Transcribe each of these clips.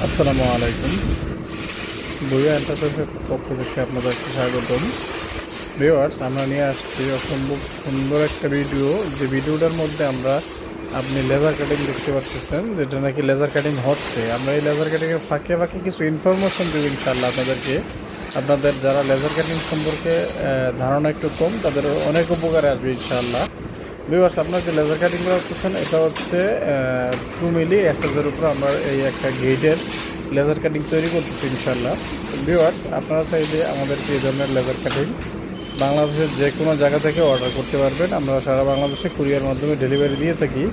আসসালামু আলাইকুম। ভুইয়া এন্টারপ্রাইজের পক্ষ থেকে আপনাদেরকে স্বাগতম। ভিউয়ার্স, আমরা নিয়ে আসছি অসম্ভব সুন্দর একটা ভিডিও। যে ভিডিওটার মধ্যে আপনি লেজার কাটিং দেখতে পাচ্ছেন, যেটা নাকি লেজার কাটিং হচ্ছে। আমরা এই লেজার কাটিংয়ের ফাঁকে ফাঁকে কিছু ইনফরমেশন দেবো ইনশাআল্লাহ আপনাদেরকে। আপনাদের যারা লেজার কাটিং সম্পর্কে ধারণা একটু কম, তাদের অনেক উপকারে আসবে ইনশাআল্লাহ। ভিউয়ার্স, আপনার যে লেজার কাটিং করা হচ্ছেন, এটা হচ্ছে 2 মিলি এসএসের উপর আমরা এই একটা গেটের লেজার কাটিং তৈরি করতেছি ইনশাআল্লাহ। ভিউয়ার্স, আপনারা চাইলে আমাদেরকে এই ধরনের লেজার কাটিং বাংলাদেশের যে কোনো জায়গা থেকে অর্ডার করতে পারবেন। আমরা সারা বাংলাদেশে কুরিয়ার মাধ্যমে ডেলিভারি দিয়ে থাকি।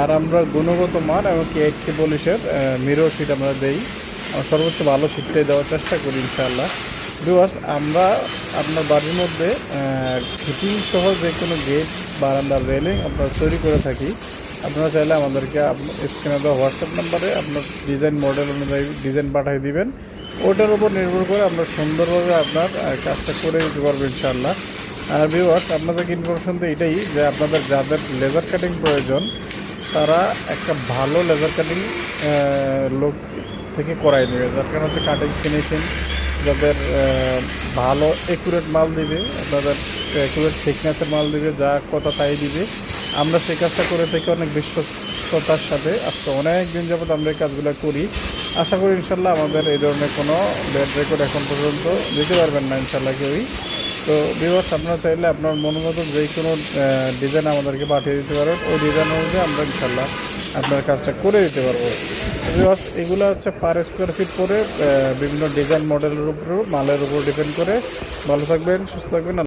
আর আমরা গুণগত মান এমনকি 8K পলিশের মিরর শিট আমরা দেই। আমরা সর্বোচ্চ ভালো শিটটাই দেওয়ার চেষ্টা করি ইনশাআল্লাহ। ভিউয়ার্স, আমরা আপনার বাড়ির মধ্যে ফিটিং সহ যে কোনো গেট, বারান্দার রেলিং আপনারা তৈরি করে থাকি। আপনারা চাইলে আমাদেরকে স্ক্রিনে দেওয়া হোয়াটসঅ্যাপ নাম্বারে আপনার ডিজাইন মডেল অনুযায়ী ডিজাইন পাঠিয়ে দিবেন। ওটার উপর নির্ভর করে আমরা সুন্দরভাবে আপনার কাজটা করে দিতে পারবো ইনশাআল্লাহ। আর ভিউয়ার্স, আপনাদেরকে ইনফরমেশন দিই এটাই যে আপনাদের যাদের লেজার কাটিং প্রয়োজন, তারা একটা ভালো লেজার কাটিং লোক থেকে করাই নেবে। যার কারণ হচ্ছে কাটিং ফিনিশিং যাদের ভালো অ্যাকুরেট মাল দিবে, আপনাদের অ্যাকুরেট থিকনেসের মাল দিবে, যা কথা তাই দিবে। আমরা সেই কাজটা করে থাকি অনেক বিশ্বস্ততার সাথে। আজকে অনেক দিন যাবত আমরা এই কাজগুলো করি। আশা করি ইনশাল্লাহ আমাদের এই ধরনের কোনো ব্যাড রেকর্ড এখন পর্যন্ত দিতে পারবেন না ইনশাল্লাহ কেউই। তো ভিউয়ার্স, আপনারা চাইলে আপনার মনোমতো যে কোনো ডিজাইন আমাদেরকে পাঠিয়ে দিতে পারবেন। ওই ডিজাইন অনুযায়ী আমরা ইনশাল্লাহ আপনার কাজটা করে দিতে পারবো। ভিউয়ার্স, এগুলো হচ্ছে পার স্কোয়ার ফিট করে বিভিন্ন ডিজাইন মডেলের উপর, মালের উপর ডিপেন্ড করে। ভালো থাকবেন, সুস্থ থাকবেন।